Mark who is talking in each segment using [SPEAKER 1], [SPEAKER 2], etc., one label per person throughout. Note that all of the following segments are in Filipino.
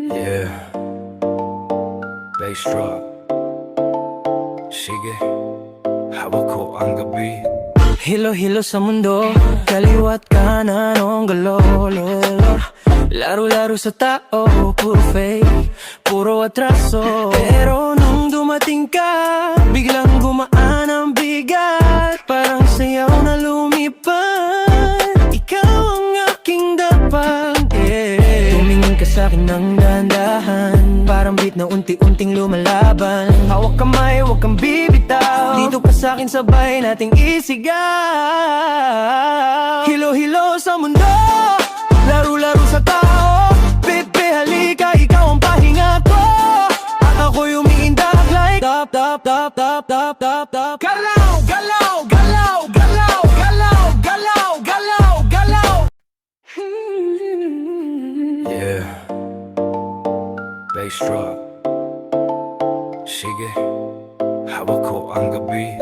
[SPEAKER 1] Yeah, bass drop. Sige, hawak ko ang gabi.
[SPEAKER 2] Hilo-hilo sa mundo, kaliwat kanan ang galolo. Laro-laro sa tao, puro fake, puro atraso. Pero nung dumating ka, biglang gumaan ang bigat. Parang sayaw na lumipad, ikaw ang aking dapat. Tumingin ka sa'kin ng dahan-dahan, parang beat na unti-unting lumalaban. Hawak kamay, huwag kang bibitaw, dito ka sa'kin sabay nating isigaw. Hilo-hilo sa mundo, laro-laro sa tao. Bebe, halika, ikaw ang pahinga ko. At ako'y umiindak like tap, tap, tap, tap, tap, tap, tap. Galaw, galaw, galaw, galaw, galaw, galaw, galaw, galaw.
[SPEAKER 1] Yeah, bass drop. Sige, hawak ko ang gabi.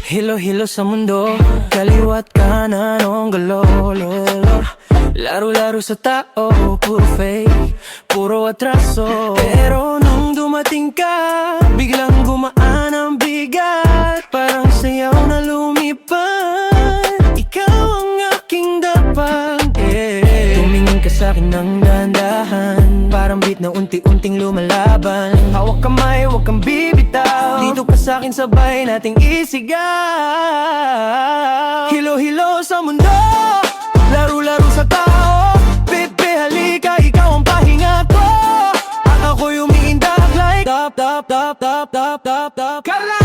[SPEAKER 2] Hilo-hilo sa mundo, kaliwat kanan ang galolo. Laro-laro sa tao, puro fake, puro atraso. Pero nung dumating ka, biglang gumaan ang bigat. Parang sayaw na lumipad, ikaw ang aking dapat. Tumingin ka sa'kin ng dahan-dahan, parang beat na unti-unting lumalaban. Hawak kamay, huwag kang bibitaw, dito ka sa'kin sabay nating isigaw. Hilo-hilo sa mundo, laro-laro sa tao. Bebe, halika, ikaw ang pahinga ko. At ako'y umiindak like tap, tap, tap, tap, tap, tap, tap.